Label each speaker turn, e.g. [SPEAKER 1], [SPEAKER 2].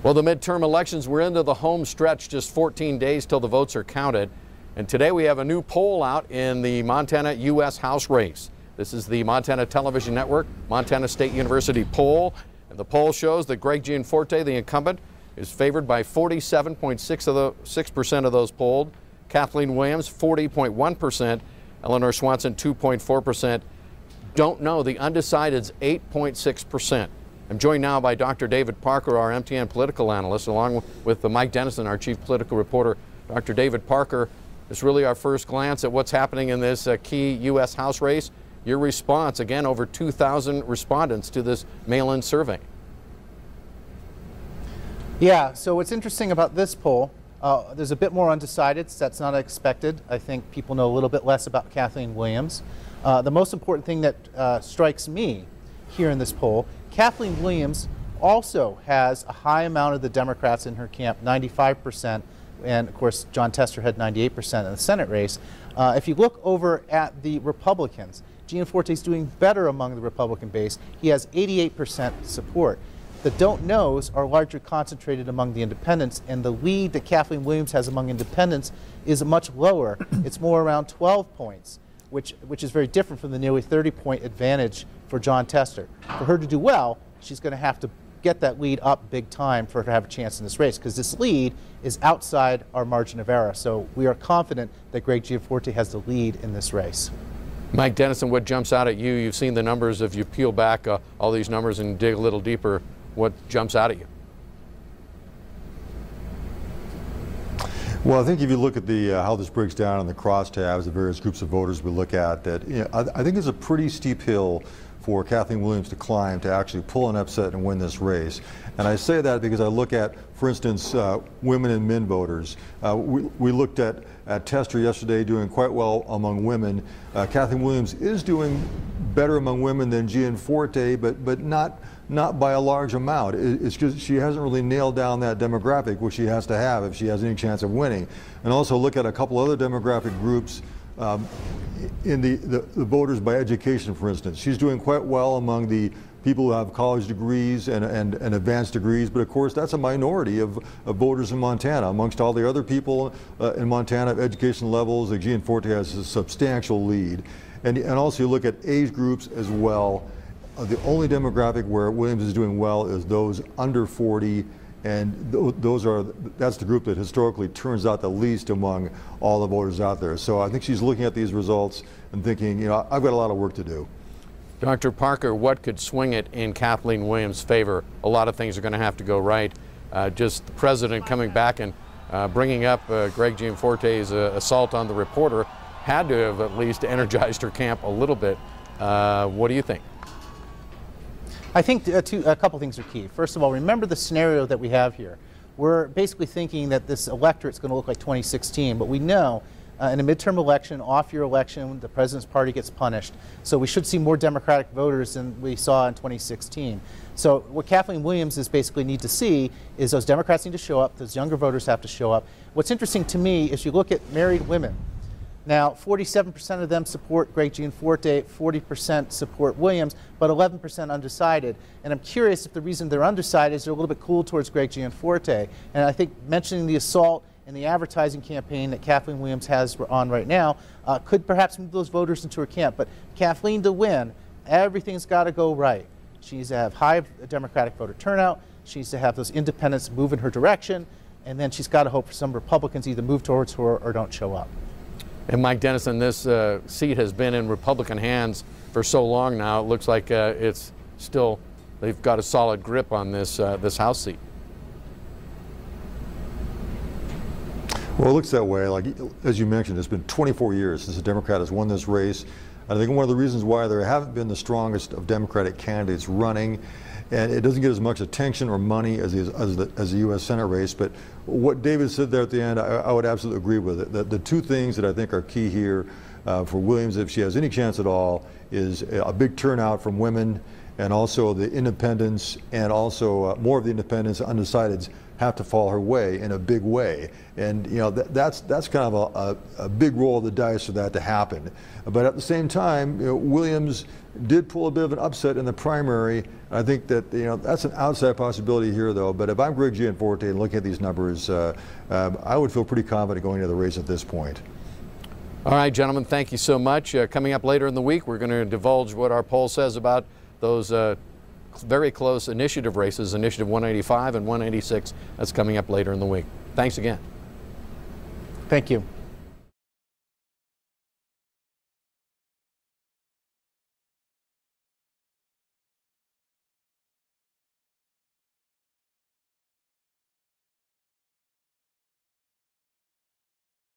[SPEAKER 1] Well, the midterm elections, we're into the home stretch, just 14 days till the votes are counted. And today we have a new poll out in the Montana U.S. House race. This is the Montana Television Network, Montana State University poll. And the poll shows that Greg Gianforte, the incumbent, is favored by 47.6% of those polled. Kathleen Williams, 40.1%. Eleanor Swanson, 2.4%. Don't know. The undecided's 8.6%. I'm joined now by Dr. David Parker, our MTN political analyst, along with Mike Dennison, our chief political reporter. Dr. David Parker, it's really our first glance at what's happening in this key U.S. House race. Your response, again, over 2,000 respondents to this mail-in survey.
[SPEAKER 2] Yeah, so what's interesting about this poll, there's a bit more undecideds. That's not expected. I think people know a little bit less about Kathleen Williams. The most important thing that strikes me here in this poll, Kathleen Williams also has a high amount of the Democrats in her camp, 95%, and of course Jon Tester had 98% in the Senate race. If you look over at the Republicans, Gianforte is doing better among the Republican base. He has 88% support. The don't knows are largely concentrated among the independents, and the lead that Kathleen Williams has among independents is much lower. It's more around 12 points, which is very different from the nearly 30-point advantage for Jon Tester. For her to do well, she's going to have to get that lead up big time for her to have a chance in this race, because this lead is outside our margin of error. So we are confident that Greg Gianforte has the lead in this race.
[SPEAKER 1] Mike Dennison, what jumps out at you? You've seen the numbers. If you peel back all these numbers and dig a little deeper, what jumps out at you?
[SPEAKER 3] Well, I think if you look at the how this breaks down on the crosstabs, the various groups of voters we look at, that I think it's a pretty steep hill for Kathleen Williams to climb to actually pull an upset and win this race. And I say that because I look at, for instance, women and men voters. We looked at Tester yesterday doing quite well among women. Kathleen Williams is doing better among women than Gianforte, but not by a large amount. It's just she hasn't really nailed down that demographic, which she has to have if she has any chance of winning. And also look at a couple other demographic groups in the voters by education, for instance. She's doing quite well among the people who have college degrees and advanced degrees, but of course that's a minority of voters in Montana. Amongst all the other people in Montana of education levels, Gianforte has a substantial lead. And also you look at age groups as well. The only demographic where Williams is doing well is those under 40, and that's the group that historically turns out the least among all the voters out there. So I think she's looking at these results and thinking, I've got a lot of work to do.
[SPEAKER 1] Dr. Parker, what could swing it in Kathleen Williams' favor? A lot of things are going to have to go right. Just the president coming back and bringing up Greg Gianforte's assault on the reporter had to have at least energized her camp a little bit. What do you think?
[SPEAKER 2] I think a couple things are key. First of all, remember the scenario that we have here. We're basically thinking that this electorate's going to look like 2016, but we know in a midterm election, off-year election, the president's party gets punished. So we should see more Democratic voters than we saw in 2016. So what Kathleen Williams is basically need to see is those Democrats need to show up, those younger voters have to show up. What's interesting to me is you look at married women. Now, 47% of them support Greg Gianforte, 40% support Williams, but 11% undecided. And I'm curious if the reason they're undecided is they're a little bit cool towards Greg Gianforte. And I think mentioning the assault and the advertising campaign that Kathleen Williams has on right now could perhaps move those voters into her camp. But Kathleen to win, everything's got to go right. She needs to have high Democratic voter turnout. She needs to have those independents move in her direction. And then she's got to hope for some Republicans either move towards her or don't show up.
[SPEAKER 1] And Mike Dennison, this seat has been in Republican hands for so long now. It looks like it's still, they've got a solid grip on this House seat.
[SPEAKER 3] Well, it looks that way. Like, as you mentioned, it's been 24 years since a Democrat has won this race. I think one of the reasons why there haven't been the strongest of Democratic candidates running, and it doesn't get as much attention or money as the U.S. Senate race. But what David said there at the end, I would absolutely agree with it. The two things that I think are key here for Williams, if she has any chance at all, is a big turnout from women and also the independents, and also more of the independents, undecideds, have to fall her way in a big way. And you know, that's kind of a big roll of the dice for that to happen. But at the same time, you know, Williams did pull a bit of an upset in the primary. I think that, you know, that's an outside possibility here, though. But if I'm Greg Gianforte and looking at these numbers, I would feel pretty confident going into the race at this point.
[SPEAKER 1] All right, gentlemen, thank you so much. Coming up later in the week, we're going to divulge what our poll says about those very close initiative races, Initiative 185 and 186. That's coming up later in the week. Thanks again.
[SPEAKER 2] Thank you.